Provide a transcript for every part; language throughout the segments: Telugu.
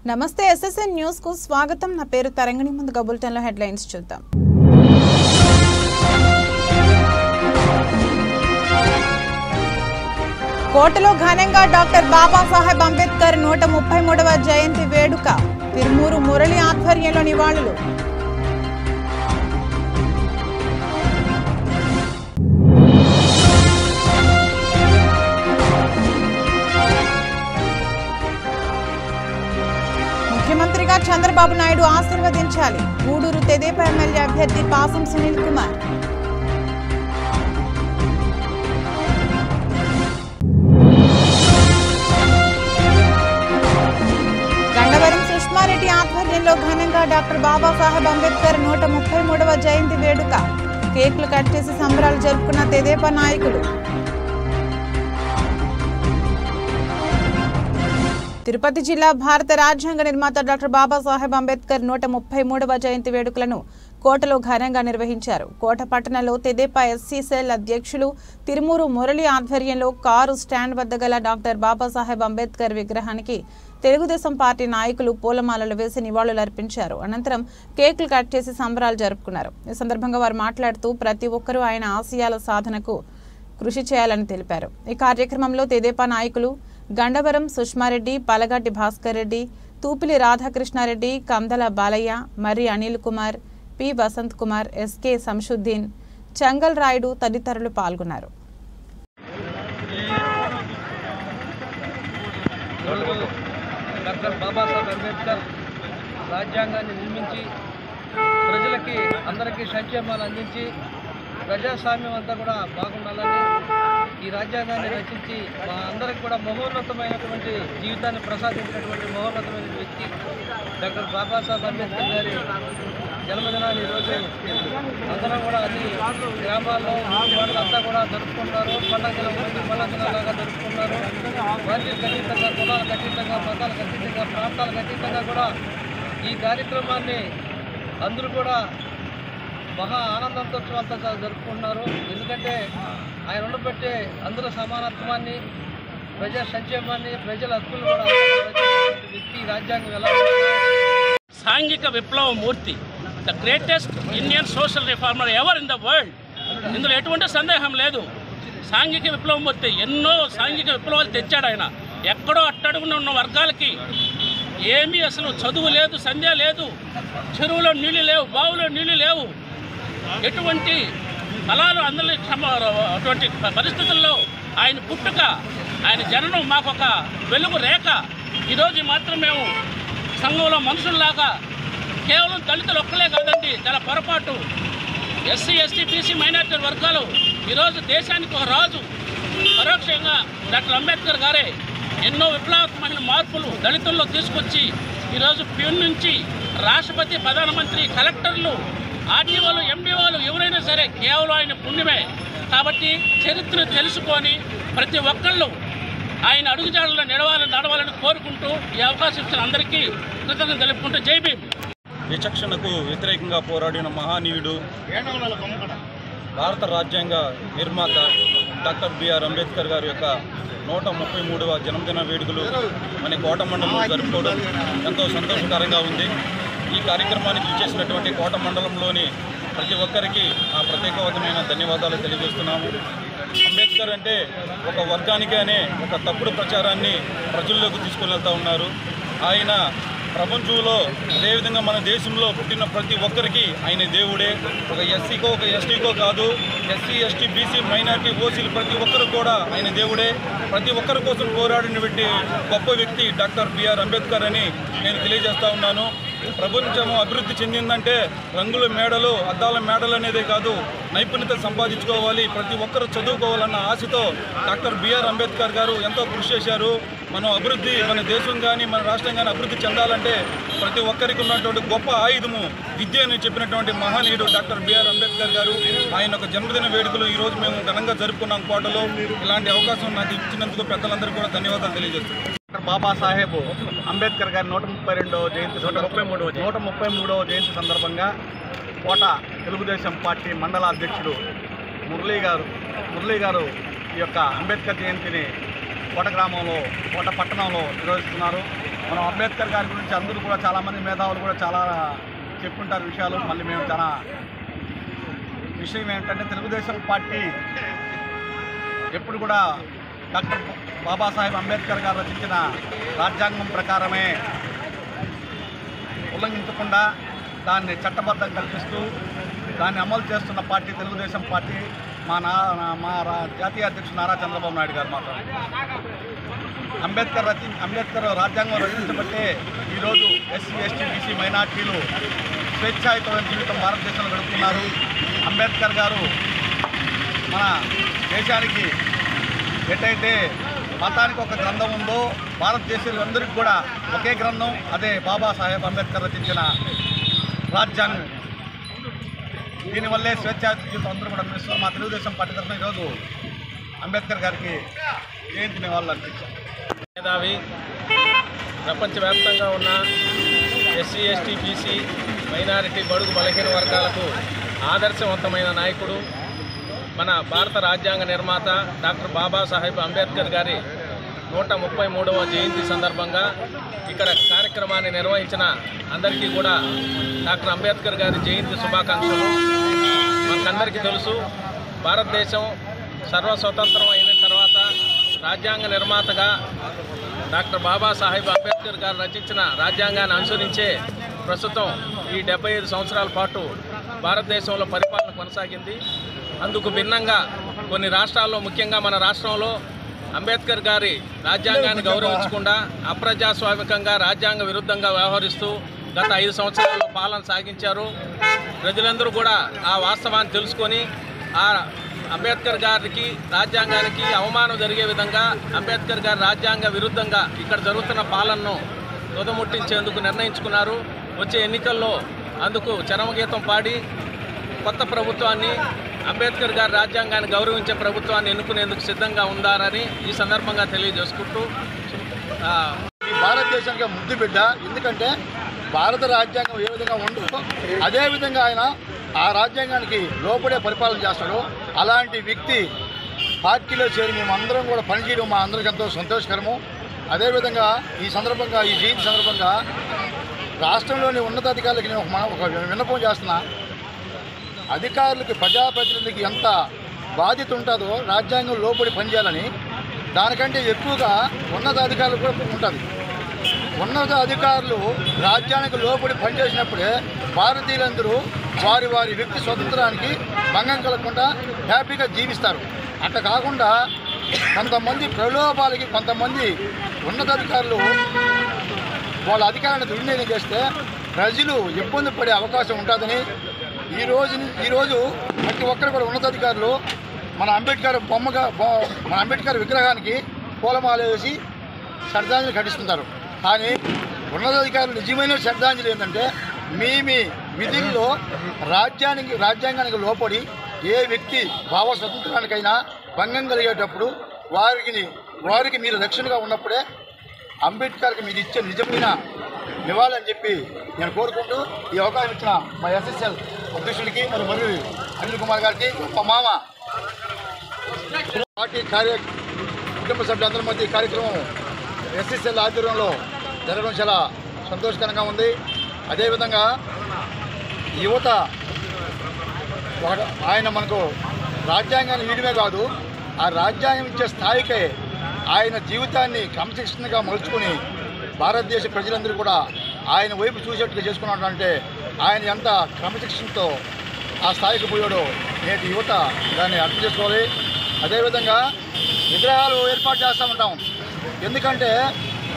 నమస్తే ఎస్ఎస్ఎన్ న్యూస్ కు స్వాగతం। నా పేరు తరంగిణి। ముందుగా బులెటిన్ లో హెడ్లైన్స్ చూద్దాం। కోటలో ఘనంగా డాక్టర్ బాబాసాహెబ్ అంబేద్కర్ 133వ జయంతి వేడుక। తిరుమూరు మురళి ఆధ్వర్యంలో నివాళులు। ముఖ్యమంత్రిగా చంద్రబాబు నాయుడు ఆశీర్వదించాలి। గూడూరు తెదేపా ఎమ్మెల్యే అభ్యర్థి పాసం సునీల్ కుమార్। గండవరం సుష్మారెడ్డి ఆధ్వర్యంలో ఘనంగా డాక్టర్ బాబాసాహెబ్ అంబేద్కర్ 133వ జయంతి వేడుక। కేకులు కట్ చేసి సంబరాలు జరుపుకున్న తెదేపా నాయకులు। తిరుపతి జిల్లా భారత రాజ్యాంగ నిర్మాత డాక్టర్ బాబాసాహెబ్ అంబేద్కర్ 133వ జయంతి వేడుకలను కోటలో ఘనంగా నిర్వహించారు। కోట పట్టణంలో తెదేపా ఎస్సీ సెల్ అధ్యక్షులు తిరుమూరు మురళి ఆధ్వర్యంలో కారు స్టాండ్ వద్ద గల డాక్టర్ బాబాసాహెబ్ అంబేద్కర్ విగ్రహానికి తెలుగుదేశం పార్టీ నాయకులు పూలమాలలు వేసి నివాళులర్పించారు। అనంతరం కేకులు కట్ చేసి సంబరాలు జరుపుకున్నారు। ఈ సందర్భంగా వారు మాట్లాడుతూ ప్రతి ఒక్కరూ ఆయన ఆశయాల సాధనకు కృషి చేయాలని తెలిపారు। ఈ కార్యక్రమంలో తెదేపా నాయకులు గండవరం సుష్మారెడ్డి, పలగడ్డి భాస్కర్ రెడ్డి, తూపిలి రాధాకృష్ణారెడ్డి, కందల బాలయ్య, మర్రి అనిల్ కుమార్, పి వసంత్ కుమార్, ఎస్కే సంషుద్దీన్, చంగల్ రాయుడు తదితరులు పాల్గొన్నారు। డాక్టర్ బాబాసాహెబ్ అంబేద్కర్ రాజ్యాంగాన్ని నిర్మించి ప్రజలకి అందరికీ సంక్షేమాలు అందించి ప్రజాస్వామ్యం అంతా కూడా బాగుండాలని ఈ రాజ్యాంగాన్ని రచించి మా అందరికి కూడా మహోన్నతమైనటువంటి జీవితాన్ని ప్రసాదించినటువంటి మహోన్నతమైన వ్యక్తి డాక్టర్ బాబాసాహెబ్ అంబేద్కర్ గారి జన్మదినాన్ని ఈరోజు అందరం కూడా అన్ని గ్రామాల్లో వాళ్ళంతా కూడా జరుపుకుంటారు। పండుగలాగా జరుపుకున్నారు। వారికి అతీతంగా, కులాలకు అతీతంగా, మతాలకు అతీతంగా, ప్రాంతాలకు అతీతంగా కూడా ఈ కార్యక్రమాన్ని అందరూ కూడా మహా ఆనందంతో అంతా జరుపుకుంటున్నారు। ఎందుకంటే ఆయన ఉండబట్టే అందరూ సమానత్వాన్ని, ప్రజా సంక్షేమాన్ని, ప్రజల హక్కులు కూడా వ్యక్తి రాజ్యాంగం ఎలా సాంఘిక విప్లవ మూర్తి, the greatest Indian social reformer ever in the world. ఇందులో ఎటువంటి సందేహం లేదు। సాంఘిక విప్లవ మూర్తి ఎన్నో సాంఘిక విప్లవాలు తెచ్చాడు ఆయన। ఎక్కడో అట్టడుగున ఉన్న వర్గాలకి ఏమీ అసలు చదువు లేదు, సంధ్య లేదు, చెరువులో నీళ్లు లేవు, బావులో నీళ్లు లేవు, ఎటువంటి ఫలాలు అందరి అటువంటి పరిస్థితుల్లో ఆయన పుట్టుక, ఆయన జననం మాకొక వెలుగు రేఖ। ఈరోజు మాత్రం మేము సంఘంలో మనుషుల్లాగా కేవలం దళితులు ఒక్కలే కాదండి, చాలా పొరపాటు ఎస్సీ, ఎస్టీ, బీసీ, మైనారిటీ వర్గాలు ఈరోజు దేశానికి ఒక రాజు। పరోక్షంగా డాక్టర్ అంబేద్కర్ గారే ఎన్నో విప్లవాత్మకమైన మార్పులు దళితుల్లో తీసుకొచ్చి ఈరోజు ప్యూన్ నుంచి రాష్ట్రపతి, ప్రధానమంత్రి, కలెక్టర్లు, ఆర్టీఓలు, ఎండిఓలు ఎవరైనా సరే కేవలం ఆయన పుణ్యమే। కాబట్టి చరిత్ర తెలుసుకొని ప్రతి ఒక్కళ్ళు ఆయన అడుగుజాడల్లో నడవాలని కోరుకుంటూ ఈ అవకాశం ఇచ్చిన అందరికీ కృతజ్ఞతలు తెలుపుకుంటూ జై భీమ్। విచక్షణకు వ్యతిరేకంగా పోరాడిన మహానీయుడు, భారత రాజ్యాంగ నిర్మాత డాక్టర్ బిఆర్ అంబేద్కర్ గారి యొక్క 133వ జన్మదిన వేడుకలు మన కోట మండలంలో జరుపుకోవడం ఎంతో సంతోషకరంగా ఉంది। ఈ కార్యక్రమానికి ఇచ్చేసినటువంటి కోట మండలంలోని ప్రతి ఒక్కరికి ఆ ప్రత్యేకమైన ధన్యవాదాలు తెలియజేస్తున్నాము। అంబేద్కర్ అంటే ఒక వర్గానికనే ఒక తప్పుడు ప్రచారాన్ని ప్రజల్లోకి తీసుకుని వెళ్తూ ఉన్నారు। ఆయన ప్రపంచంలో అదేవిధంగా మన దేశంలో పుట్టిన ప్రతి ఒక్కరికి ఆయన దేవుడే। ఒక ఎస్సీకో, ఒక ఎస్టీకో కాదు, ఎస్సీ, ఎస్టీ, బీసీ, మైనారిటీ, ఓసీలు ప్రతి ఒక్కరు కూడా ఆయన దేవుడే। ప్రతి ఒక్కరి కోసం పోరాడినటువంటి గొప్ప వ్యక్తి డాక్టర్ బిఆర్ అంబేద్కర్ అని నేను తెలియజేస్తూ ఉన్నాను। ప్రపంచం అభివృద్ధి చెందిందంటే రంగుల మేడలు, అద్దాల మేడలు అనేదే కాదు, నైపుణ్యత సంపాదించుకోవాలి, ప్రతి ఒక్కరు చదువుకోవాలన్న ఆశతో డాక్టర్ బిఆర్ అంబేద్కర్ గారు ఎంతో కృషి చేశారు। మనం అభివృద్ధి, మన దేశం కానీ మన రాష్ట్రం కానీ అభివృద్ధి చెందాలంటే ప్రతి ఒక్కరికి ఉన్నటువంటి గొప్ప ఆయుధము విద్య అని చెప్పినటువంటి మహానీయుడు డాక్టర్ బిఆర్ అంబేద్కర్ గారు। ఆయన ఒక జన్మదిన వేడుకలు ఈరోజు మేము ఘనంగా జరుపుకున్నాం కోటలో। ఇలాంటి అవకాశం నాకు ఇచ్చినందుకు పెద్దలందరికీ కూడా ధన్యవాదాలు తెలియజేస్తున్నాను। డాక్టర్ బాబాసాహెబ్ అంబేద్కర్ గారి 133వ జయంతి సందర్భంగా కోట తెలుగుదేశం పార్టీ మండల అధ్యక్షుడు మురళీ గారు ఈ యొక్క అంబేద్కర్ జయంతిని కోట గ్రామంలో కోట పట్టణంలో నిర్వహిస్తున్నారు. మనం అంబేద్కర్ గారి గురించి అందరూ కూడా చాలామంది మేధావులు కూడా చాలా చెప్పుకుంటారు విషయాలు. మళ్ళీ మేము చాలా విషయం ఏంటంటే తెలుగుదేశం పార్టీ ఎప్పుడు కూడా డాక్టర్ బాబాసాహెబ్ అంబేద్కర్ గారు రచించిన రాజ్యాంగం ప్రకారమే ఉల్లంఘించకుండా దాన్ని చట్టబద్ధం కల్పిస్తూ దాన్ని అమలు చేస్తున్న పార్టీ తెలుగుదేశం పార్టీ. మా జాతీయ అధ్యక్షుడు నారా చంద్రబాబు నాయుడు గారు మాత్రం అంబేద్కర్ రాజ్యాంగం రచించబట్టే ఈరోజు ఎస్సీ ఎస్టీ బీసీ మైనార్టీలు స్వేచ్ఛాయుతమైన జీవితం భారతదేశంలో గడుపుతున్నారు. అంబేద్కర్ గారు మన దేశానికి ఎటైతే మతానికి ఒక గ్రంథం ఉందో భారతదేశీయులందరికీ కూడా ఒకే గ్రంథం, అదే బాబాసాహెబ్ అంబేద్కర్ రచించిన రాజ్యాంగం. దీనివల్లే స్వేచ్ఛాయుత జీవితం అందరూ కూడా అనిపిస్తున్నారు. మా తెలుగుదేశం పార్టీ తరఫున ఈరోజు అంబేద్కర్ గారికి జయంతి నివాళులు అర్పించారు. మేధావి, ప్రపంచవ్యాప్తంగా ఉన్న ఎస్సీ ఎస్టీ బీసీ మైనారిటీ బడుగు బలహీన వర్గాలకు ఆదర్శవంతమైన నాయకుడు, మన భారత రాజ్యాంగ నిర్మాత డాక్టర్ బాబాసాహెబ్ అంబేద్కర్ గారి 133వ జయంతి సందర్భంగా ఇక్కడ కార్యక్రమాన్ని నిర్వహించిన అందరికీ కూడా డాక్టర్ అంబేద్కర్ గారి జయంతి శుభాకాంక్షలు. మనకందరికీ తెలుసు, భారతదేశం సర్వస్వతంత్రం అయిన తర్వాత రాజ్యాంగ నిర్మాతగా డాక్టర్ బాబాసాహెబ్ అంబేద్కర్ గారు రచించిన రాజ్యాంగాన్ని అనుసరించే ప్రస్తుతం ఈ 75 సంవత్సరాల పాటు భారతదేశంలో పరిపాలన కొనసాగింది. అందుకు భిన్నంగా కొన్ని రాష్ట్రాల్లో, ముఖ్యంగా మన రాష్ట్రంలో అంబేద్కర్ గారి రాజ్యాంగాన్ని గౌరవించకుండా అప్రజాస్వామికంగా రాజ్యాంగ విరుద్ధంగా వ్యవహరిస్తూ గత 5 సంవత్సరాల్లో పాలన సాగించారు. ప్రజలందరూ కూడా ఆ వాస్తవాన్ని తెలుసుకొని ఆ అంబేద్కర్ గారికి రాజ్యాంగానికి అవమానం జరిగే విధంగా అంబేద్కర్ గారి రాజ్యాంగ విరుద్ధంగా ఇక్కడ జరుగుతున్న పాలనను తుదముట్టించేందుకు నిర్ణయించుకున్నారు. వచ్చే ఎన్నికల్లో అందుకు చరమగీతం పాడి కొత్త ప్రభుత్వాన్ని, అంబేద్కర్ గారి రాజ్యాంగాన్ని గౌరవించే ప్రభుత్వాన్ని ఎన్నుకునేందుకు సిద్ధంగా ఉండాలని ఈ సందర్భంగా తెలియజేసుకుంటూ, భారతదేశానికి ముద్దు బిడ్డ. ఎందుకంటే భారత రాజ్యాంగం ఏ విధంగా ఉంటుందో అదేవిధంగా ఆయన ఆ రాజ్యాంగానికి లోపడే పరిపాలన చేస్తాడు. అలాంటి వ్యక్తి పార్టీలో చేరి మేమందరం కూడా పనిచేయడం మా అందరికీ ఎంతో సంతోషకరము. అదేవిధంగా ఈ సందర్భంగా, ఈ జయంతి సందర్భంగా రాష్ట్రంలోని ఉన్నతాధికారులకి నేను ఒక విన్నపం చేస్తున్నా. అధికారులకి, ప్రజాప్రతినిధులకి ఎంత బాధ్యత ఉంటుందో రాజ్యాంగం లోపడి పనిచేయాలని, దానికంటే ఎక్కువగా ఉన్నతాధికారులు కూడా ఉంటుంది. ఉన్నత అధికారులు రాజ్యానికి లోపడి పనిచేసినప్పుడే భారతీయులందరూ వారి వారి వ్యక్తి స్వతంత్రానికి భంగం కలగకుండా హ్యాపీగా జీవిస్తారు. అట్లా కాకుండా కొంతమంది ప్రలోభాలకి కొంతమంది ఉన్నతాధికారులు వాళ్ళ అధికారాన్ని దుర్వినియోగం చేస్తే ప్రజలు ఇబ్బంది పడే అవకాశం ఉంటుందని ఈరోజు ప్రతి ఒక్కరు కూడా ఉన్నతాధికారులు మన అంబేద్కర్ విగ్రహానికి పూలమాల వేసి శ్రద్ధాంజలి ఘటిస్తుంటారు. కానీ ఉన్నతాధికారులు నిజమైన శ్రద్ధాంజలి ఏంటంటే మీ విధుల్లో రాజ్యాంగానికి లోపడి ఏ వ్యక్తి భావ స్వతంత్రానికైనా భంగం కలిగేటప్పుడు వారికి మీరు రక్షణగా ఉన్నప్పుడే అంబేద్కర్కి మీరు ఇచ్చే నిజమైన నివాళని చెప్పి నేను కోరుకుంటూ ఈ అవకాశం ఇచ్చిన మా ఎస్ఎస్ఎల్ అధ్యక్షుడికి మరియు అనిల్ కుమార్ గారికి, మా మామ పార్టీ కుటుంబ సభ్యులందరి మధ్య కార్యక్రమం ఎస్ఎస్ఎల్ ఆధ్వర్యంలో జరగడం చాలా సంతోషకరంగా ఉంది. అదేవిధంగా యువత ఆయన మనకు రాజ్యాంగాన్ని వీడమే కాదు, ఆ రాజ్యాంగం ఇచ్చే స్థాయికే ఆయన జీవితాన్ని క్రమశిక్షణగా మలుచుకుని భారతదేశ ప్రజలందరూ కూడా ఆయన వైపు చూసేట్టుగా చేసుకున్నాడంటే ఆయన ఎంత క్రమశిక్షణతో ఆ స్థాయికి పోయాడో నేటి యువత దాన్ని అర్థం చేసుకోవాలి. అదేవిధంగా విగ్రహాలు ఏర్పాటు చేస్తూ ఉంటాం. ఎందుకంటే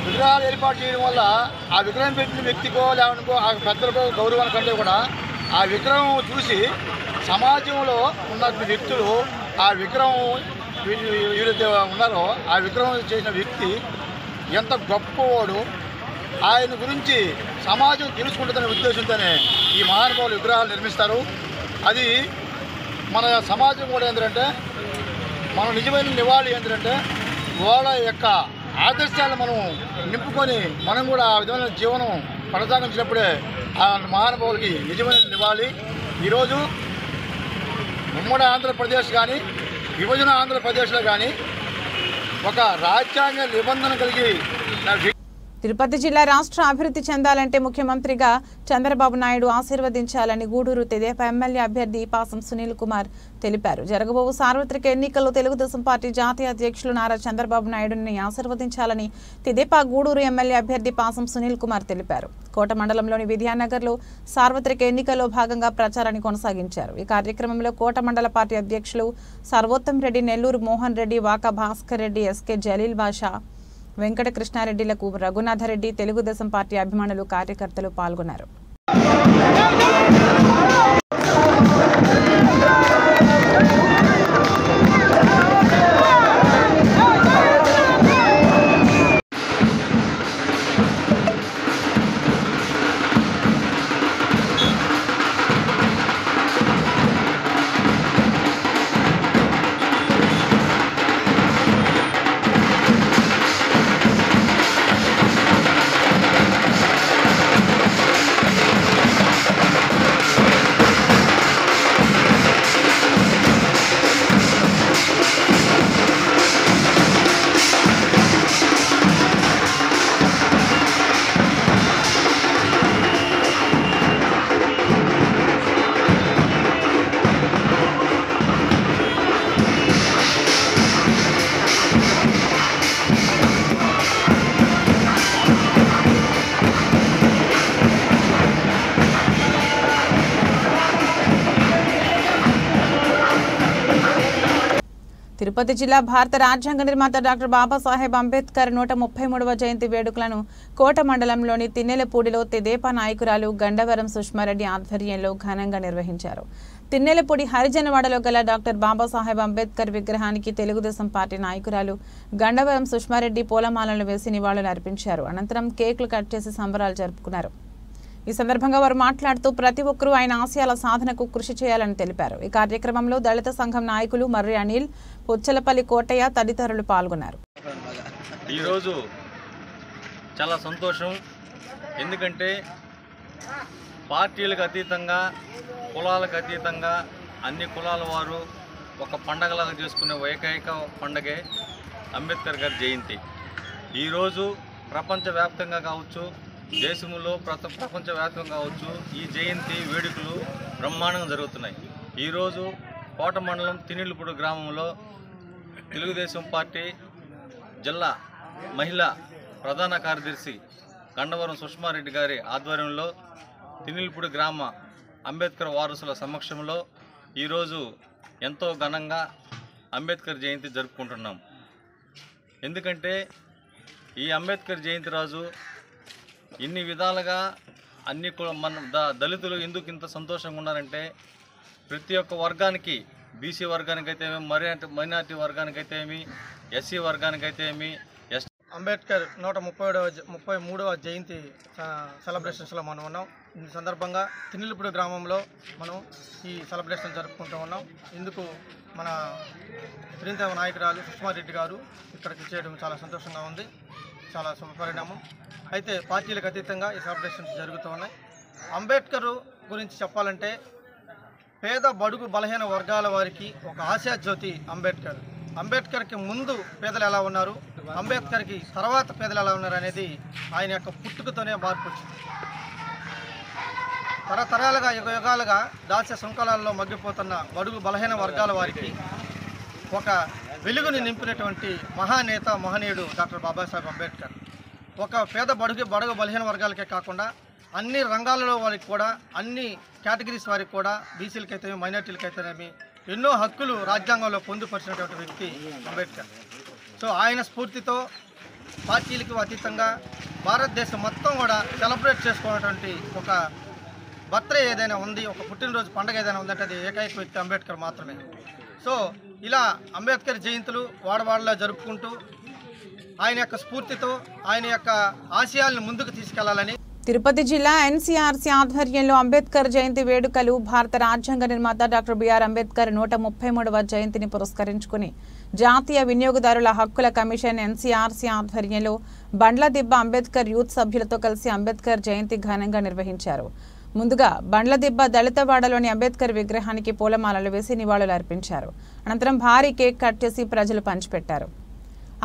విగ్రహాలు ఏర్పాటు చేయడం వల్ల ఆ విగ్రహం పెట్టిన వ్యక్తికో లేవనుకో ఆ పెద్దలకో గౌరవాల కంటే కూడా ఆ విగ్రహం చూసి సమాజంలో ఉన్న వ్యక్తులు ఆ విగ్రహం ఎవరైతే ఉన్నారో ఆ విగ్రహం చేసిన వ్యక్తి ఎంత గొప్పవాడు, ఆయన గురించి సమాజం తెలుసుకుంటుందనే ఉద్దేశంతోనే ఈ మహానుభావులు విగ్రహాలు నిర్మిస్తారు. అది మన సమాజం కూడా ఏంటంటే మనం నిజమైన నివాళి ఏంటంటే వాళ్ళ యొక్క ఆదర్శాలను మనం నింపుకొని మనం కూడా ఆ విధమైన జీవనం కొనసాగించినప్పుడే ఆ మహానుభావులకి నిజమైన నివాళి. ఈరోజు ఉమ్మడి ఆంధ్రప్రదేశ్ కానీ విభజన ఆంధ్రప్రదేశ్లో కానీ ఒక రాజ్యాంగ నిబంధన కలిగి తిరుపతి జిల్లా రాష్ట్ర అభివృద్ధి చెందాలంటే ముఖ్యమంత్రిగా చంద్రబాబు నాయుడు ఆశీర్వదించాలని గూడూరు తెదేపా ఎమ్మెల్యే అభ్యర్థి పాసం సునీల్ కుమార్ తెలిపారు. జరగబోవు సార్వత్రిక ఎన్నికల్లో తెలుగుదేశం పార్టీ జాతీయ అధ్యక్షులు నారా చంద్రబాబు నాయుడుని ఆశీర్వదించాలని తెదేపా గూడూరు ఎమ్మెల్యే అభ్యర్థి పాసం సునీల్ కుమార్ తెలిపారు. కోట మండలంలోని విద్యానగర్లో సార్వత్రిక ఎన్నికల్లో భాగంగా ప్రచారాన్ని కొనసాగించారు. ఈ కార్యక్రమంలో కోట మండల పార్టీ అధ్యక్షులు సర్వోత్తం రెడ్డి, నెల్లూరు మోహన్ రెడ్డి, వాకా భాస్కర్ రెడ్డి, ఎస్కే జలీల్ బాషా, వెంకట కృష్ణారెడ్డిలకు రఘునాథరెడ్డి, తెలుగుదేశం పార్టీ అభిమానులు, కార్యకర్తలు పాల్గొన్నారు. తిరుపతి జిల్లా భారత రాజ్యాంగ నిర్మాత డాక్టర్ బాబాసాహెబ్ అంబేద్కర్ 133వ జయంతి వేడుకలను కోట మండలంలోని తిన్నెలపూడిలో తెదేపా నాయకురాలు గండవరం సుష్మారెడ్డి ఆధ్వర్యంలో ఘనంగా నిర్వహించారు. తిన్నెలపూడి హరిజనవాడలో గల డాక్టర్ బాబాసాహెబ్ అంబేద్కర్ విగ్రహానికి తెలుగుదేశం పార్టీ నాయకురాలు గండవరం సుష్మారెడ్డి పూలమాలలు వేసి నివాళులు అర్పించారు. అనంతరం కేకులు కట్ చేసి సంబరాలు జరుపుకున్నారు. ఈ సందర్భంగా వారు మాట్లాడుతూ ప్రతి ఒక్కరూ ఆయన ఆశయాల సాధనకు కృషి చేయాలని తెలిపారు. ఈ కార్యక్రమంలో దళిత సంఘం నాయకులు మర్రి అనిల్, పుచ్చలపల్లి కోటయ్య తదితరులు పాల్గొన్నారు. ఈరోజు చాలా సంతోషం. ఎందుకంటే పార్టీలకు అతీతంగా, కులాలకు అతీతంగా అన్ని కులాల వారు ఒక పండగలాగా చేసుకునే ఏకైక పండగే అంబేద్కర్ గారి జయంతి. ఈరోజు ప్రపంచవ్యాప్తంగా కావచ్చు, దేశంలో ప్రపంచవ్యాప్తంగా కావచ్చు, ఈ జయంతి వేడుకలు బ్రహ్మాండంగా జరుగుతున్నాయి. ఈరోజు కోట మండలం తిన్నెలపూడి గ్రామంలో తెలుగుదేశం పార్టీ జిల్లా మహిళా ప్రధాన కార్యదర్శి గండవరం సుష్మారెడ్డి గారి ఆధ్వర్యంలో తిన్నెలపూడి గ్రామ అంబేద్కర్ వారసుల సమక్షంలో ఈరోజు ఎంతో ఘనంగా అంబేద్కర్ జయంతి జరుపుకుంటున్నాం. ఎందుకంటే ఈ అంబేద్కర్ జయంతి రోజు ఇన్ని విధాలుగా అన్ని మన దళితులు ఎందుకు ఇంత సంతోషంగా ఉన్నారంటే ప్రతి ఒక్క వర్గానికి, బీసీ వర్గానికైతే ఏమి, మైనార్టీ వర్గానికైతే ఏమి, ఎస్సీ వర్గానికైతే ఏమి, అంబేద్కర్ 133వ జయంతి సెలబ్రేషన్స్లో మనం ఉన్నాం. ఈ సందర్భంగా తిన్నెలపూడి గ్రామంలో మనం ఈ సెలబ్రేషన్ జరుపుకుంటూ ఉన్నాం. ఇందుకు మన ప్రియతమ నాయకురాలు సుష్మారెడ్డి గారు ఇక్కడికి చేయడం చాలా సంతోషంగా ఉంది, చాలా శుభపరిణామం. అయితే పార్టీలకు అతీతంగా ఈ సెలబ్రేషన్స్ జరుగుతూ ఉన్నాయి. అంబేద్కర్ గురించి చెప్పాలంటే పేద బడుగు బలహీన వర్గాల వారికి ఒక ఆశాజ్యోతి అంబేద్కర్. అంబేద్కర్కి ముందు పేదలు ఎలా ఉన్నారు, అంబేద్కర్కి తర్వాత పేదలు ఎలా ఉన్నారు అనేది ఆయన యొక్క పుట్టుకతోనే మార్పు వచ్చింది. తరతరాలుగా యుగాలుగా దాస్య శృంఖలాల్లో మగ్గిపోతున్న బడుగు బలహీన వర్గాల వారికి ఒక వెలుగుని నింపినటువంటి మహానేత, మహనీయుడు డాక్టర్ బాబాసాహెబ్ అంబేద్కర్. ఒక పేద బడుగు బలహీన వర్గాలకే కాకుండా అన్ని రంగాలలో వారికి కూడా, అన్ని కేటగిరీస్ వారికి కూడా, బీసీలకైతే మైనార్టీలకైతేనేమి ఎన్నో హక్కులు రాజ్యాంగంలో పొందుపరిచినటువంటి వ్యక్తి అంబేద్కర్. సో ఆయన స్ఫూర్తితో పార్టీలకు అతీతంగా భారతదేశం మొత్తం కూడా సెలబ్రేట్ చేసుకున్నటువంటి ఒక బర్త్డే ఏదైనా ఉంది, ఒక పుట్టినరోజు పండుగ ఏదైనా ఉందంటే అది ఏకైక వ్యక్తి అంబేద్కర్ మాత్రమే. సో ఇలా అంబేద్కర్ జయంతులు వాడవాడలా జరుపుకుంటూ ఆయన యొక్క స్ఫూర్తితో ఆయన యొక్క ఆశయాలను ముందుకు తీసుకెళ్లాలని తిరుపతి జిల్లా ఎన్సీఆర్సీ ఆధ్వర్యంలో అంబేద్కర్ జయంతి వేడుకలు భారత రాజ్యాంగ నిర్మాత డాక్టర్ బిఆర్ అంబేద్కర్ 133వ జయంతిని పురస్కరించుకుని జాతీయ వినియోగదారుల హక్కుల కమిషన్ ఎన్సీఆర్సీ ఆధ్వర్యంలో బండ్లదిబ్బ అంబేద్కర్ యూత్ సభ్యులతో కలిసి అంబేద్కర్ జయంతి ఘనంగా నిర్వహించారు. ముందుగా బండ్లదిబ్బ దళితవాడలోని అంబేద్కర్ విగ్రహానికి పూలమాలలు వేసి నివాళులు అర్పించారు. అనంతరం భారీ కేక్ కట్ చేసి ప్రజలు పంచిపెట్టారు.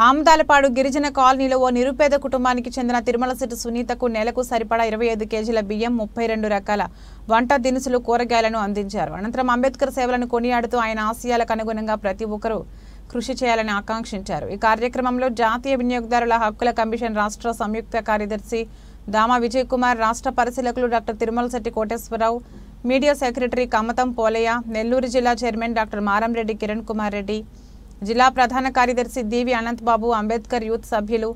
ఆమదాలపాడు గిరిజన కాలనీలో ఓ నిరుపేద కుటుంబానికి చెందిన తిరుమలశెట్టి సునీతకు నెలకు సరిపడా 25 కేజీల బియ్యం 32 రకాల వంట దినుసులు కూరగాయలను అందించారు. అనంతరం అంబేద్కర్ సేవలను కొనియాడుతూ ఆయన ఆశయాలకు అనుగుణంగా ప్రతి ఒక్కరూ కృషి చేయాలని ఆకాంక్షించారు. ఈ కార్యక్రమంలో జాతీయ వినియోగదారుల హక్కుల కమిషన్ రాష్ట్ర సంయుక్త కార్యదర్శి దామా విజయ్ కుమార్, రాష్ట్ర పరిశీలకులు doctor Tirumalasetti Koteswararao, media secretary Kamatham Polaiah, Nellore జిల్లా చైర్మన్ డాక్టర్ మారంరెడ్డి కిరణ్ కుమార్ రెడ్డి, జిల్లా ప్రధాన కార్యదర్శి దీవి అనంతబాబు, అంబేద్కర్ యూత్ సభ్యులు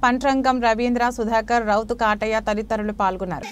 పంట్రంగం రవీంద్ర, సుధాకర్, రౌతు కాటయ్య తదితరులు పాల్గొన్నారు.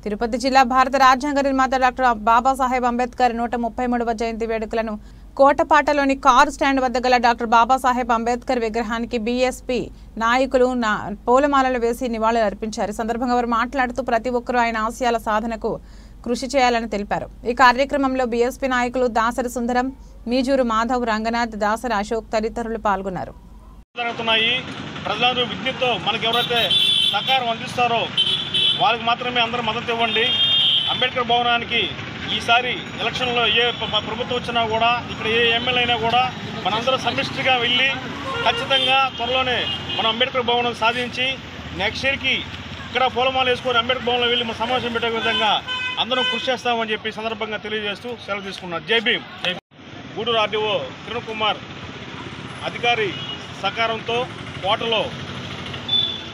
తిరుపతి జిల్లా భారత రాజ్యాంగ నిర్మాత డాక్టర్ బాబాసాహెబ్ అంబేద్కర్ 133వ జయంతి వేడుకలను కోటపాటలోని కారు స్టాండ్ వద్ద గల డాక్టర్ బాబాసాహెబ్ అంబేద్కర్ విగ్రహానికి బీఎస్పీ నాయకులు పూలమాలలు వేసి నివాళులు అర్పించారు. ఈ సందర్భంగా వారు మాట్లాడుతూ ప్రతి ఒక్కరూ ఆయన ఆశయాల సాధనకు కృషి చేయాలని తెలిపారు. ఈ కార్యక్రమంలో బీఎస్పీ నాయకులు దాసరి సుందరం, మీజూరు మాధవ్, రంగనాథ్, దాసరి అశోక్ తదితరులు పాల్గొన్నారు. ప్రజలందరూ విజ్ఞతతో మనకు ఎవరైతే సహకారం అందిస్తారో వాళ్ళకి మాత్రమే అందరూ మద్దతు ఇవ్వండి. అంబేద్కర్ భవనానికి ఈసారి ఎలక్షన్లో ఏ ప్రభుత్వం వచ్చినా కూడా, ఇక్కడ ఏ ఎమ్మెల్యే అయినా కూడా మనందరూ సమిష్టిగా వెళ్ళి ఖచ్చితంగా త్వరలోనే మనం అంబేద్కర్ భవనం సాధించి నెక్స్ట్ ఇయర్కి ఇక్కడ పూలమాల వేసుకొని అంబేద్కర్ భవన్లో వెళ్ళి మన సమావేశం పెట్టే విధంగా అందరం కృషి చేస్తామని చెప్పి సందర్భంగా తెలియజేస్తూ సెలవు తీసుకున్నారు. జై భీమ్. గూడూరు ఆర్డీఓ కిరణ్ కుమార్ అధికారి సహకారంతో కోటలో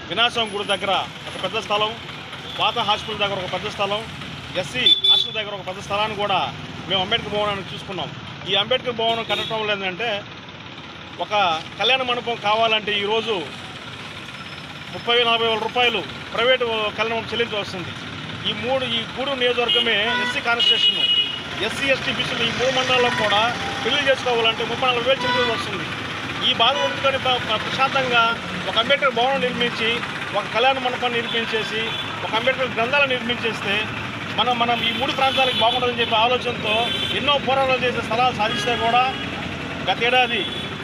వినాశం గుడి దగ్గర ఒక పెద్ద స్థలం, పాత హాస్పిటల్ దగ్గర ఒక పెద్ద స్థలం, ఎస్సీ హాస్టల్ దగ్గర ఒక పెద్ద స్థలాన్ని కూడా మేము అంబేద్కర్ భవనాన్ని చూసుకున్నాం. ఈ అంబేద్కర్ భవనం కట్టడం వల్ల ఏంటంటే ఒక కళ్యాణ మండపం కావాలంటే ఈరోజు 30-40 వేల రూపాయలు ప్రైవేటు కళ్యాణం చెల్లించవలసింది. ఈ గూడూరు నియోజకవర్గమే ఎస్సీ కాన్స్టిట్యూషన్, ఎస్సీ ఎస్టీ బీసీలు ఈ 3 మండలాల్లో కూడా పెళ్లి చేసుకోవాలంటే 34 వేలు చెల్లించాల్సి వస్తుంది. ఈ బాధ ఉంచుకొని ప్రశాంతంగా ఒక అంబేద్కర్ భవనం నిర్మించి, ఒక కళ్యాణ మండపాన్ని నిర్మించేసి, ఒక అంబేద్కర్ గ్రంథాలను నిర్మించేస్తే మనం ఈ 3 ప్రాంతాలకు బాగుంటుందని చెప్పే ఆలోచనతో ఎన్నో పోరాటాలు చేసే స్థలాలు సాధిస్తే కూడా గత ఏడాది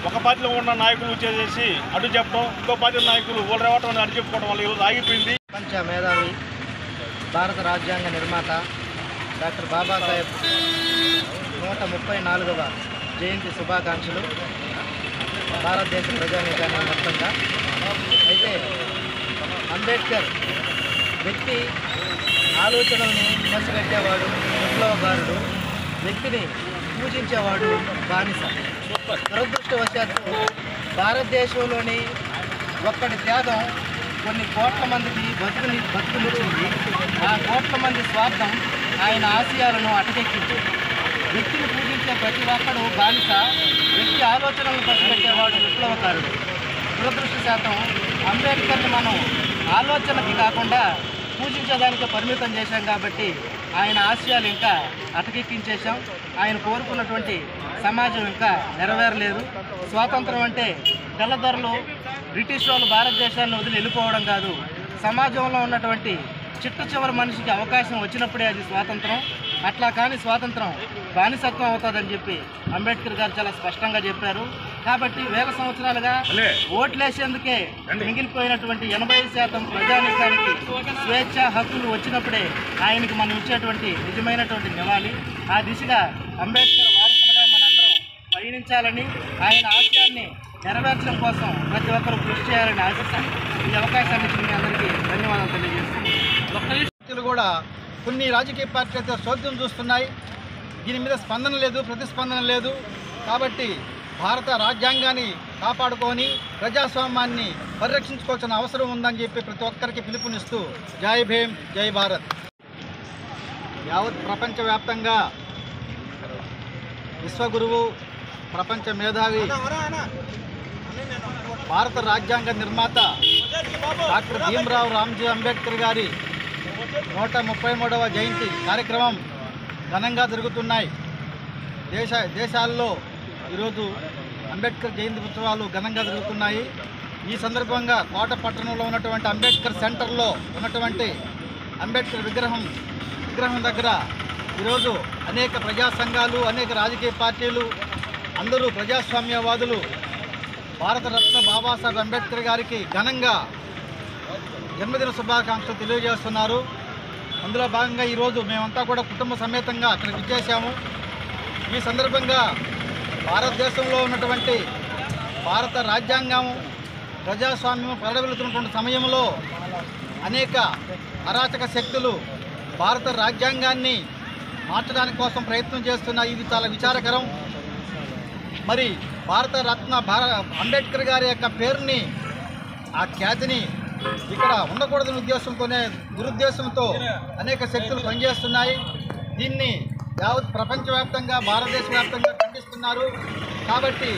ఒక పార్టీలో ఉన్న నాయకులు చేసేసి అడ్డు చెప్పడం, ఇంకో పార్టీ నాయకులు వాళ్ళు రావటం అడ్డు చెప్పుకోవడం వల్ల ఈరోజు ఆగిపోయింది. ప్రపంచ మేధావి, భారత రాజ్యాంగ నిర్మాత డాక్టర్ బాబాసాహెబ్ 134వ జయంతి శుభాకాంక్షలు భారతదేశ ప్రజానీకాన్ని మొత్తంగా. అయితే అంబేద్కర్ వ్యక్తి ఆలోచనల్ని పసిగట్టేవాడు, విప్లవకారుడు, వ్యక్తిని పూజించేవాడు బానిస. దురదృష్టవశాత్తు భారతదేశంలోని ఒక్కడి త్యాగం కొన్ని కోట్ల మందికి బతుకునిచ్చింది. ఆ కోట్ల మంది స్వార్థం ఆయన ఆశయాలను అటకెక్కించింది. వ్యక్తిని పూజించే ప్రతి ఒక్కడు బానిస, వ్యక్తి ఆలోచనలను పసిగట్టేవాడు విప్లవకారుడు. దురదృష్టశాతం అంబేద్కర్ని మనం ఆలోచనకి కాకుండా పూజించేదానికి పరిమితం చేశాం కాబట్టి ఆయన ఆశయాలు ఇంకా అటకెక్కించేశాం. ఆయన కోరుకున్నటువంటి సమాజం ఇంకా నెరవేరలేదు. స్వాతంత్రం అంటే తెల్లదొరలు బ్రిటిష్ వాళ్ళు భారతదేశాన్ని వదిలి వెళ్ళిపోవడం కాదు, సమాజంలో ఉన్నటువంటి చిట్ట చివరి మనిషికి అవకాశం వచ్చినప్పుడే అది స్వాతంత్రం. అట్లా కానీ స్వాతంత్రం బానిసత్వం అవుతుందని చెప్పి అంబేద్కర్ గారు చాలా స్పష్టంగా చెప్పారు. కాబట్టి వేల సంవత్సరాలుగా ఓట్లేసేందుకే మిగిలిపోయినటువంటి 80% ప్రజానీకానికి స్వేచ్ఛ హక్కులు వచ్చినప్పుడే ఆయనకి మనం ఇచ్చేటువంటి నిజమైనటువంటి నివాళి. ఆ దిశగా అంబేద్కర్ వారసులుగా మనందరం పయనించాలని, ఆయన ఆశయాన్ని నెరవేర్చడం కోసం ప్రతి ఒక్కరూ కృషి చేయాలని ఆశిస్తాను. ఈ అవకాశాన్ని ఇచ్చిన మీ అందరికీ ధన్యవాదాలు తెలియజేస్తున్నాను. కూడా కొన్ని రాజకీయ పార్టీలతో చోద్యం చూస్తున్నాయి. దీని మీద స్పందన లేదు, ప్రతిస్పందన లేదు. కాబట్టి భారత రాజ్యాంగాన్ని కాపాడుకొని ప్రజాస్వామ్యాన్ని పరిరక్షించుకోవాల్సిన అవసరం ఉందని చెప్పి ప్రతి ఒక్కరికి పిలుపునిస్తూ జై భీమ్, జై భారత్. యావత్ ప్రపంచవ్యాప్తంగా విశ్వగురువు, ప్రపంచ మేధావి, భారత రాజ్యాంగ నిర్మాత డాక్టర్ భీమ్రావ్ రామ్జీ అంబేద్కర్ గారి 133వ జయంతి కార్యక్రమం ఘనంగా జరుగుతున్నాయి. దేశాల్లో ఈరోజు అంబేద్కర్ జయంతి ఉత్సవాలు ఘనంగా జరుగుతున్నాయి. ఈ సందర్భంగా కోట పట్టణంలో ఉన్నటువంటి అంబేద్కర్ సెంటర్లో ఉన్నటువంటి అంబేద్కర్ విగ్రహం దగ్గర ఈరోజు అనేక ప్రజా సంఘాలు, అనేక రాజకీయ పార్టీలు, అందరూ ప్రజాస్వామ్యవాదులు భారతరత్న బాబాసాహెబ్ అంబేద్కర్ గారికి ఘనంగా జన్మదిన శుభాకాంక్షలు తెలియజేస్తున్నారు. అందులో భాగంగా ఈరోజు మేమంతా కూడా కుటుంబ సమేతంగా అక్కడికి విచ్చేసాము. ఈ సందర్భంగా భారతదేశంలో ఉన్నటువంటి భారత రాజ్యాంగం, ప్రజాస్వామ్యం పరిడవిల్లుతున్నటువంటి సమయంలో అనేక అరాచక శక్తులు భారత రాజ్యాంగాన్ని మార్చడానికి కోసం ప్రయత్నం చేస్తున్నాయి. ఇది చాలా విచారకరం. మరి భారత రత్న అంబేద్కర్ గారి యొక్క పేరుని, ఆ ఖ్యాతిని ఇక్కడ ఉండకూడదని ఉద్దేశంతోనే, దురుద్దేశంతో అనేక శక్తులు పనిచేస్తున్నాయి. దీన్ని యావత్ ప్రపంచవ్యాప్తంగా, భారతదేశ వ్యాప్తంగా ఖండిస్తున్నారు. కాబట్టి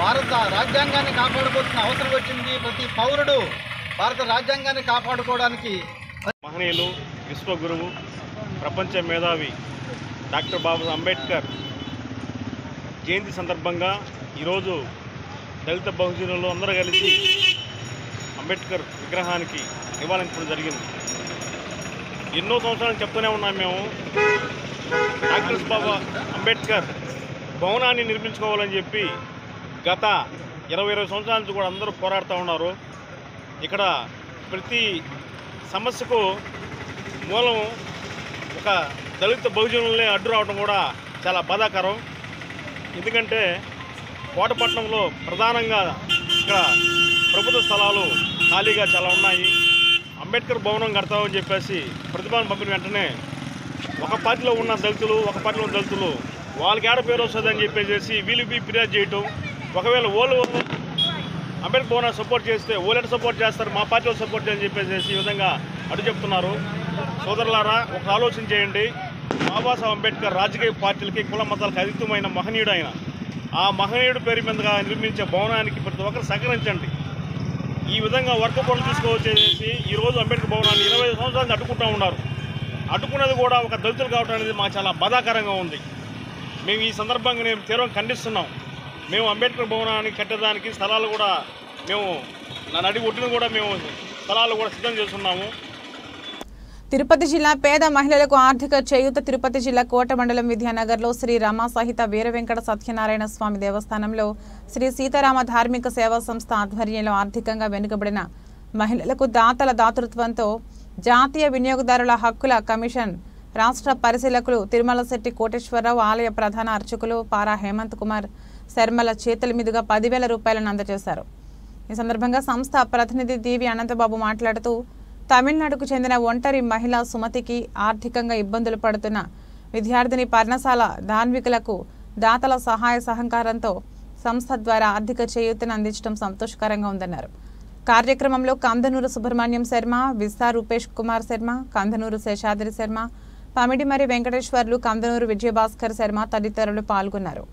భారత రాజ్యాంగాన్ని కాపాడుకోవాల్సిన అవసరం వచ్చింది. ప్రతి పౌరుడు భారత రాజ్యాంగాన్ని కాపాడుకోవడానికి. మహనీయులు, విశ్వగురువు, ప్రపంచ మేధావి డాక్టర్ బాబా అంబేద్కర్ జయంతి సందర్భంగా ఈరోజు దళిత బహుజనులు అందరూ కలిసి అంబేద్కర్ విగ్రహానికి నివాళులర్పించడం జరిగింది. ఎన్నో సంవత్సరాలు చెప్తూనే ఉన్నాం మేము, డాక్టర్ బాబా అంబేద్కర్ భవనాన్ని నిర్మించుకోవాలని చెప్పి గత 20 సంవత్సరాల నుంచి కూడా అందరూ పోరాడుతూ ఉన్నారు. ఇక్కడ ప్రతి సమస్యకు మూలం ఒక దళిత బహుజనుల్ని అడ్డు రావడం కూడా చాలా బాధాకరం. ఎందుకంటే కోటపట్నంలో ప్రధానంగా ఇక్కడ ప్రభుత్వ స్థలాలు ఖాళీగా చాలా ఉన్నాయి. అంబేద్కర్ భవనం కడతామని చెప్పేసి ప్రతిపాదన పంపిన వెంటనే ఒక పార్టీలో ఉన్న దళితులు, ఒక పార్టీలో ఉన్న దళితులు వాళ్ళకి ఏడ పేరు వస్తుందని చెప్పేసి వీళ్ళకి ఫిర్యాదు చేయటం. ఒకవేళ వాళ్ళు అంబేద్కర్ భవనాన్ని సపోర్ట్ చేస్తే ఓలెట్ సపోర్ట్ చేస్తారు, మా పార్టీలో సపోర్ట్ చేయని చెప్పేసి ఈ విధంగా అడ్డు చెప్తున్నారు. సోదరులారా, ఒక ఆలోచన చేయండి. బాబాసాహెబ్ అంబేద్కర్ రాజకీయ పార్టీలకి, కుల మతాలకు అతీతమైన మహనీయుడు. ఆయన ఆ మహనీయుడు పేరు మీదుగా నిర్మించే భవనానికి ప్రతి ఒక్కరు సహకరించండి. ఈ విధంగా వర్క్ పనులు తీసుకువచ్చేసి ఈరోజు అంబేద్కర్ భవనాన్ని 25 సంవత్సరాలు అడ్డుకుంటూ ఉన్నారు. అడ్డుకున్నది కూడా ఒక దళితులు కావడం అనేది మాకు చాలా బాధాకరంగా ఉంది. మేము ఈ సందర్భంగా మేము తీవ్రంగా ఖండిస్తున్నాం. మేము అంబేద్కర్ భవనాన్ని కట్టేదానికి స్థలాలు కూడా మేము నడి ఒడ్డును కూడా మేము స్థలాలు కూడా సిద్ధం చేస్తున్నాము. తిరుపతి జిల్లా పేద మహిళలకు ఆర్థిక చేయూత. తిరుపతి జిల్లా కోట మండలం విద్యానగర్లో శ్రీ రమ సహిత వీర వెంకట సత్యనారాయణ స్వామి దేవస్థానంలో శ్రీ సీతారామ ధార్మిక సేవా సంస్థ ఆధ్వర్యంలో ఆర్థికంగా వెనుకబడిన మహిళలకు దాతల దాతృత్వంతో జాతీయ వినియోగదారుల హక్కుల కమిషన్ రాష్ట్ర పరిశీలకులు తిరుమలశెట్టి కోటేశ్వరరావు, ఆలయ ప్రధాన అర్చకులు పారా హేమంత్ కుమార్ శర్మల చేతుల మీదుగా 10,000 రూపాయలను అందజేశారు. ఈ సందర్భంగా సంస్థ ప్రతినిధి దీవి అనంతబాబు మాట్లాడుతూ, తమిళనాడుకు చెందిన ఒంటరి మహిళ సుమతికి ఆర్థికంగా ఇబ్బందులు పడుతున్న విద్యార్థిని పర్ణశాల ధార్మికులకు దాతల సహాయ సహకారంతో సంస్థ ద్వారా ఆర్థిక చేయూతను అందించడం సంతోషకరంగా ఉందన్నారు. కార్యక్రమంలో కందనూరు సుబ్రహ్మణ్యం శర్మ, విసా రూపేష్ కుమార్ శర్మ, కందనూరు శేషాద్రి శర్మ, పమిడిమరి వెంకటేశ్వర్లు, కందనూరు విజయభాస్కర్ శర్మ తదితరులు పాల్గొన్నారు.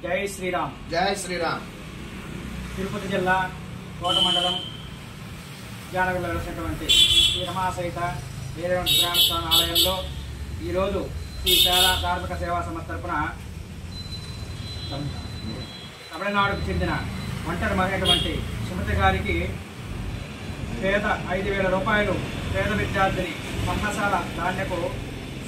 జై శ్రీరామ్. జై శ్రీరామ్. తిరుపతి జిల్లా కోట మండలం జానగర్లో వెలిసినటువంటి శ్రీ రమాసహిత వీరవెంకట గ్రామ స్వామి ఆలయంలో ఈరోజు శ్రీ శాలా ధార్మిక సేవా సంస్థ తరపున తమిళనాడుకు చెందిన ఒంటరి మహిళటువంటి సుమతి గారికి 5,000 రూపాయలు పేద విద్యార్థిని పర్ణశాల ధాన్యకు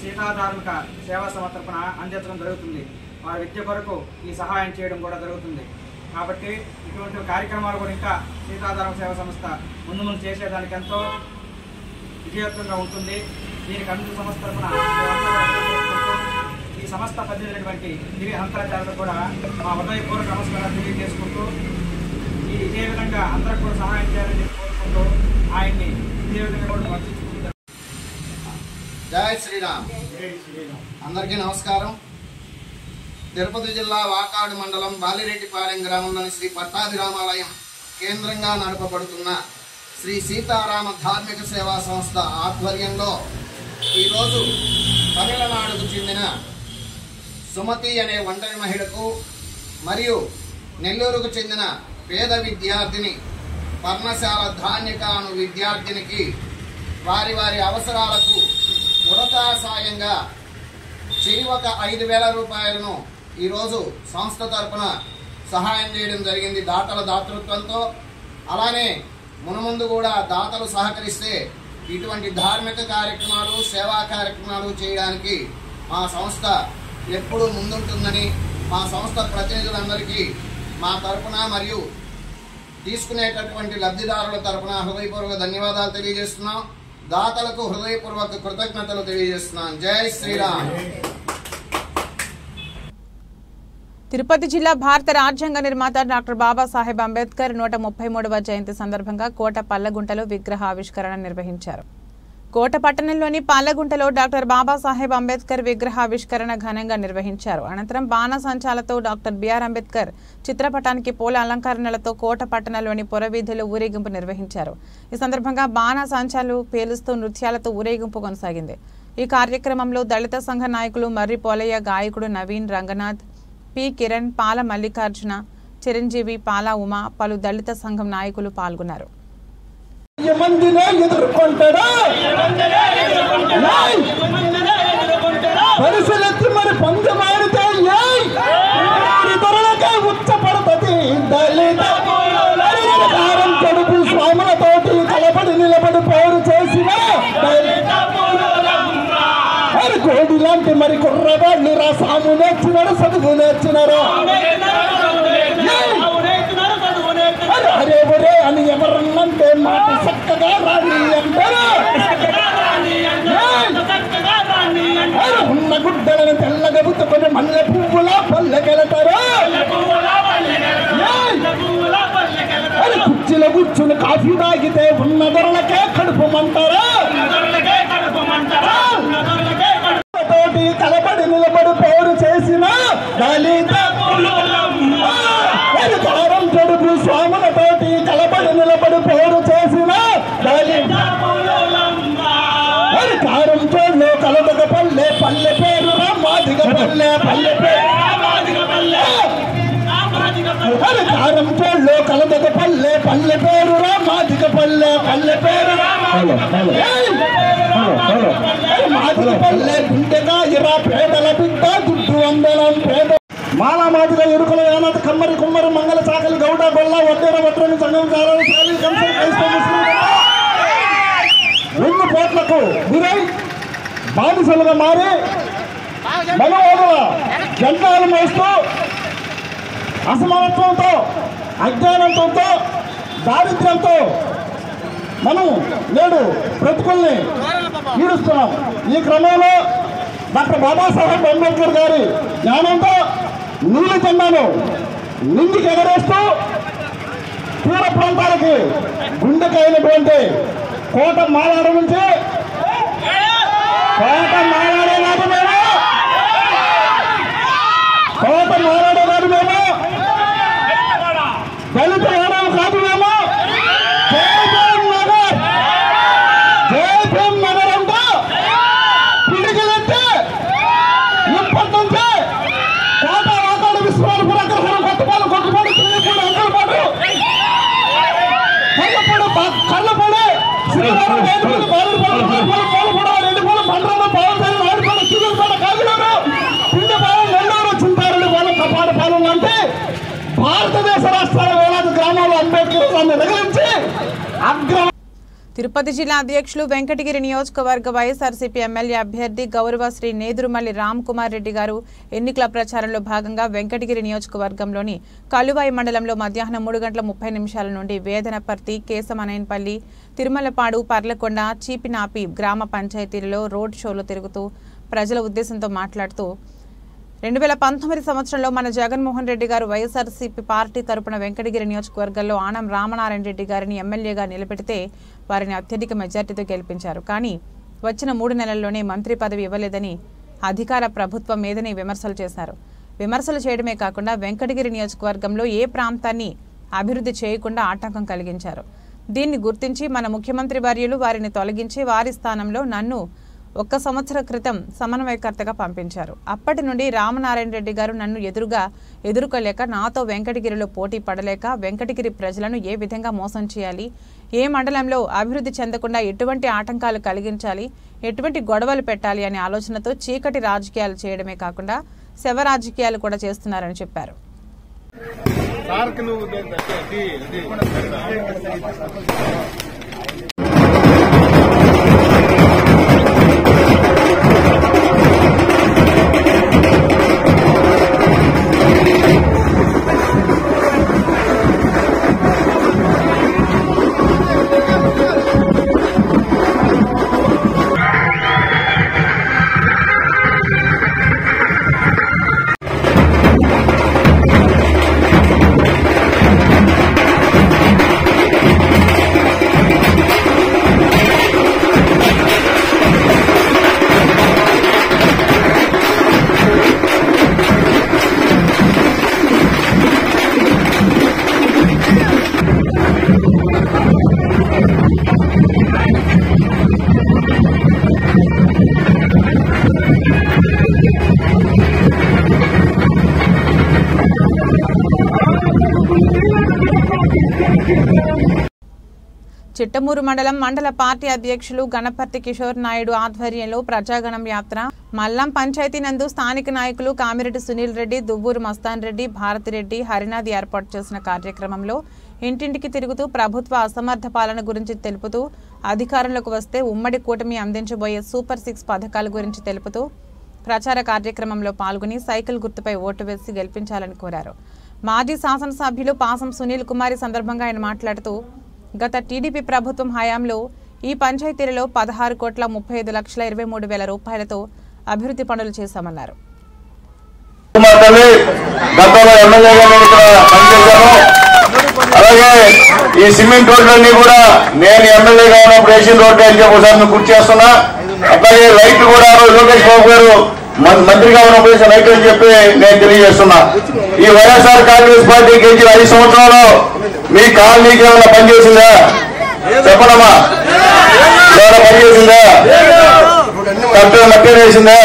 సీతాధార్మిక సేవా సంస్థ తరపున అందించడం జరుగుతుంది. వారి విద్య కొరకు ఈ సహాయం చేయడం కూడా జరుగుతుంది. కాబట్టి ఇటువంటి కార్యక్రమాలు కూడా ఇంకా సీతాధార్మిక సేవా సంస్థ ముందు చేసేదానికి ఎంతో విజయవంతంగా ఉంటుంది. దీనికి అన్ని సంస్థ తరపున ఈ సంస్థ పనిచేసినటువంటి దివ్య అంతర్జాలకు కూడా మా హృదయపూర్వక నమస్కారాలు తెలియజేసుకుంటూ ఇదే విధంగా అందరికి కూడా సహాయం చేయాలని కోరుకుంటూ ఆయన్ని ఇదే విధంగా కూడా వర్తించుకుంటారు. జై శ్రీరామ్. అందరికీ నమస్కారం. తిరుపతి జిల్లా వాకాడు మండలం బాలిరెడ్డిపాలెం గ్రామంలోని శ్రీ పట్టాభిరామాలయం కేంద్రంగా నడపబడుతున్న శ్రీ సీతారామ ధార్మిక సేవా సంస్థ ఆధ్వర్యంలో ఈరోజు తమిళనాడుకు చెందిన సుమతి అనే ఒంటరి మహిళకు మరియు నెల్లూరుకు చెందిన పేద విద్యార్థిని పర్ణశాల ధాన్యక అను విద్యార్థినికి వారి వారి అవసరాలకు ఉడతా సాయంగా ఒక 5,000 రూపాయలను ఈరోజు సంస్థ తరపున సహాయం చేయడం జరిగింది దాతల దాతృత్వంతో. అలానే మునుముందు కూడా దాతలు సహకరిస్తే ఇటువంటి ధార్మిక కార్యక్రమాలు సేవా కార్యక్రమాలు చేయడానికి మా సంస్థ ఎప్పుడూ ముందుంటుందని మా సంస్థ ప్రతినిధులందరికీ మా తరపున మరియు తీసుకునేటటువంటి లబ్ధిదారుల తరపున హృదయపూర్వక ధన్యవాదాలు తెలియజేస్తున్నాం. దాతలకు హృదయపూర్వక కృతజ్ఞతలు తెలియజేస్తున్నాం. జై శ్రీరామ్. తిరుపతి జిల్లా భారత రాజ్యాంగ నిర్మాత డాక్టర్ బాబాసాహెబ్ అంబేద్కర్ 133వ జయంతి సందర్భంగా కోట పల్లగుంటలో విగ్రహ ఆవిష్కరణ నిర్వహించారు. కోట పట్టణంలోని పాలగుంటలో డాక్టర్ బాబాసాహెబ్ అంబేద్కర్ విగ్రహావిష్కరణ ఘనంగా నిర్వహించారు. అనంతరం బాణసంచాలతో డాక్టర్ బిఆర్ అంబేద్కర్ చిత్రపటానికి పూల అలంకరణలతో కోట పట్టణంలోని పురవీధులు ఊరేగింపు నిర్వహించారు. ఈ సందర్భంగా బాణసంచాలు పేలుస్తూ నృత్యాలతో ఊరేగింపు కొనసాగింది. ఈ కార్యక్రమంలో దళిత సంఘ నాయకులు మర్రి పోలయ్య, గాయకుడు నవీన్, రంగనాథ్, పి కిరణ్, పాల మల్లికార్జున, చిరంజీవి, పాల ఉమా, పలు దళిత సంఘం నాయకులు పాల్గొన్నారు. పరిశీలించి మరి పంచమాడితే ఉచ్చపడుతుంది. దళితం కడుపు స్వాములతోటి కలపడి నిలబడి పోరు చేసిన కోడి లాంటి మరి కుర్రవాళ్ళు రా సాము నేర్చినారు, చదువు నేర్చినారు. అరే ఒరే అని ఎవరన్నంటే మాట చక్కగా రాని అంటారు. ఉన్న గుడ్డలను తెల్లగా బుత్తుకొని మల్లె పువ్వులా పల్లెకెళతారు. అది కుర్చీలో కూర్చుని కాఫీ తాగితే ఉన్న దొరలకే కడుపు మంటారా. తోటి కలబడి నిలబడి పోరు చేసిన దళిత కారం చెడుపు స్వాములతోటి కలబడి నిలబడి పోరు చేసిన దళిత కారం చోళ్ళు కలదగ పల్లె పల్లె పేరు మాదిగ పల్లె పల్లె పేరు కారం చోళ్ళు కలదగ పల్లె పల్లె పేరు మాదిగ పల్లె పల్లె పేరు మాదిగ పల్లె గుండెగా ఇరా పేదల బిడ్డ గుడ్డు వందనం పేద మాలా మాదిగ ఎరుకల యానాథ కమ్మరి కుమ్మరి మంగళ చాకలి గౌడ గొల్ల వడ్డేర వడ్రని సంఘం చాలని చాలి కంసం క్రైస్తవ ముస్లిం రెండు పోట్లకు గురై బానిసలుగా మారి మనోడుల జెండాలు మోస్తూ అసమానత్వంతో అజ్ఞానంతో దారిద్ర్యంతో మనం నేడు బ్రతుకుల్ని ఈడుస్తున్నాం. ఈ క్రమంలో డాక్టర్ బాబాసాహెబ్ అంబేద్కర్ గారి జ్ఞానంతో నీలి జెండాను నిందికి ఎగరేస్తూ తీర ప్రాంతాలకి గుండెకైనటువంటి కోట మాలాడ నుంచి కోట మాలాడే కాదు మేము దళిత వాడాలు కాదు మేము జయభీం నగర్ అంటూ పిడికిలెత్తి ఇప్పటి నుంచి కోట వాకాడు విశ్వాలపురం దేశ రాష్ట్రాల వేలాది గ్రామాల్లో అంబేద్కర్ రగిలించి తిరుపతి జిల్లా అధ్యక్షులు వెంకటగిరి నియోజకవర్గ వైఎస్ఆర్సీపీ ఎమ్మెల్యే అభ్యర్థి గౌరవ శ్రీ నేదురుమల్లి రామ్ కుమార్ రెడ్డి గారు ఎన్నికల ప్రచారంలో భాగంగా వెంకటగిరి నియోజకవర్గంలోని కలువాయి మండలంలో మధ్యాహ్నం 3:30 నుండి వేదనపర్తి, కేశమనేన్పల్లి, తిరుమలపాడు, పర్లకొండ, చీపినాపి గ్రామ పంచాయతీలలో రోడ్ షోలు తిరుగుతూ ప్రజల ఉద్దేశంతో మాట్లాడుతూ 2019 సంవత్సరంలో మన జగన్మోహన్ రెడ్డి గారు వైఎస్ఆర్సీపీ పార్టీ తరపున వెంకటగిరి నియోజకవర్గంలో ఆనం రామనారాయణ రెడ్డి గారిని ఎమ్మెల్యేగా నిలబెడితే వారిని అత్యధిక మెజార్టీతో గెలిపించారు. కానీ వచ్చిన 3 నెలల్లోనే మంత్రి పదవి ఇవ్వలేదని అధికార ప్రభుత్వం మీదనే విమర్శలు చేశారు. విమర్శలు చేయడమే కాకుండా వెంకటగిరి నియోజకవర్గంలో ఏ ప్రాంతాన్ని అభివృద్ధి చేయకుండా ఆటంకం కలిగించారు. దీన్ని గుర్తించి మన ముఖ్యమంత్రి వర్యులు వారిని తొలగించి వారి స్థానంలో నన్ను 1 సంవత్సరం క్రితం సమన్వయకర్తగా పంపించారు. అప్పటి నుండి రామనారాయణ రెడ్డి గారు నన్ను ఎదుర్కోలేక నాతో వెంకటగిరిలో పోటీ పడలేక వెంకటగిరి ప్రజలను ఏ విధంగా మోసం చేయాలి, ఏ మండలంలో అభివృద్ధి చెందకుండా ఎటువంటి ఆటంకాలు కలిగించాలి, ఎటువంటి గొడవలు పెట్టాలి అనే ఆలోచనతో చీకటి రాజకీయాలు చేయడమే కాకుండా శవ రాజకీయాలు కూడా చేస్తున్నారని చెప్పారు. చిట్టమూరు మండల పార్టీ అధ్యక్షులు గణపతి కిషోర్ నాయుడు ఆధ్వర్యంలో ప్రజాగణం యాత్ర మల్లం పంచాయతీ నందు స్థానిక నాయకులు కామిరెడ్డి సునీల్ రెడ్డి, దువ్వూరు మస్తాన్ రెడ్డి, భారతిరెడ్డి, హరినాథ్ ఏర్పాటు చేసిన కార్యక్రమంలో ఇంటింటికి తిరుగుతూ ప్రభుత్వ అసమర్థ పాలన గురించి తెలుపుతూ అధికారంలోకి వస్తే ఉమ్మడి కూటమి అందించబోయే సూపర్ 6 పథకాల గురించి తెలుపుతూ ప్రచార కార్యక్రమంలో పాల్గొని సైకిల్ గుర్తుపై ఓటు వేసి గెలిపించాలని కోరారు. మాజీ శాసనసభ్యులు పాసం సునీల్ కుమార్ సందర్భంగా ఆయన మాట్లాడుతూ గత టీడీపీ ప్రభుత్వం హయాంలో ఈ పంచాయతీలలో 16,35,23,000 రూపాయలతో అభివృద్ధి పనులు చేశామన్నారు. అలాగే ఈ సిమెంట్ రోడ్లన్నీ కూడా నేను ఎమ్మెల్యేగా ఉన్నప్పుడు వేసిన రోడ్లు అని చెప్పి ఒకసారి గుర్తు చేస్తున్నా. అట్లాగే లైట్లు కూడా లోకేష్ బాబు గారు మంత్రిగా ఉన్నప్పుడు వేసిన లైట్లు అని చెప్పి నేను తెలియజేస్తున్నా. ఈ వైఎస్ఆర్ కాంగ్రెస్ పార్టీ గెలిచిన 5 సంవత్సరాలు మీ కాలనీకి ఏమైనా పనిచేసిందా చెప్పడమ్మా? ఏమైనా పనిచేసిందా? కరెక్ట్గా మట్టి వేసిందా?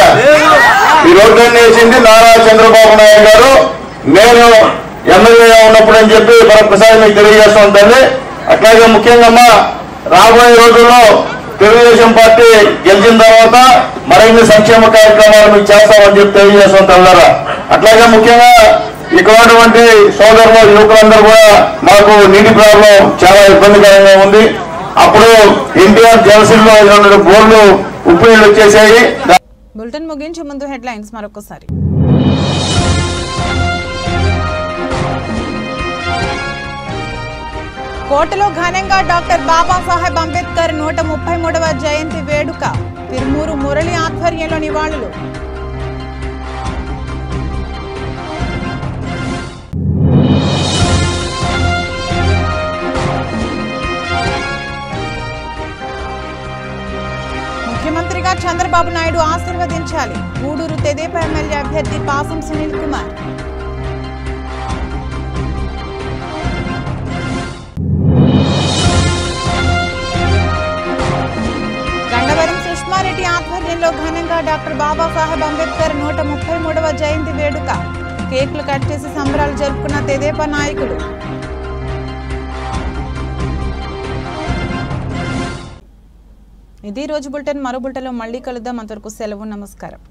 ఈ రోడ్లన్నీ వేసింది నారా చంద్రబాబు నాయుడు గారు. నేను ఎమ్మెల్యేగా ఉన్నప్పుడు అని చెప్పి మరొకసారి మీకు తెలియజేస్తూ ఉంటుంది. అట్లాగే ముఖ్యంగా రాబోయే రోజుల్లో తెలుగుదేశం పార్టీ గెలిచిన తర్వాత మరిన్ని సంక్షేమ కార్యక్రమాలు మీకు చేస్తామని చెప్పి తెలియజేస్తుంటారు. అట్లాగే ముఖ్యంగా ఇక్కడ ఉన్నటువంటి సోదరులు యువకులందరూ కూడా మాకు నీటి ప్రాబ్లం చాలా ఇబ్బందికరంగా ఉంది. అప్పుడు ఎన్టీఆర్ జలసిల్లో 2 బోర్లు ఉప్పు నీళ్ళు వచ్చేసాయి. బులెటిన్ ముగించే ముందు హెడ్లైన్స్ మరొకసారి. కోటలో ఘనంగా డాక్టర్ బాబాసాహెబ్ అంబేద్కర్ 133వ జయంతి వేడుక. తిరుమూరు మురళి ఆధ్వర్యంలో నివాళులు. ముఖ్యమంత్రిగా చంద్రబాబు నాయుడు ఆశీర్వదించాలి. గూడూరు తెదేపా ఎమ్మెల్యే అభ్యర్థి పాసం సునీల్ కుమార్. గండవరం సుష్మారెడ్డి ఆధ్వర్యంలో ఘనంగా డాక్టర్ బాబాసాహెబ్ అంబేద్కర్ 133వ జయంతి వేడుక. కేకులు కట్ చేసి సంబరాలు జరుపుకున్న తెదేపా నాయకులు. ఇది రోజు బులెటిన్. మరో బులెటిన్లో మళ్ళీ కలుద్దాం. అంతవరకు సెలవు. నమస్కారం.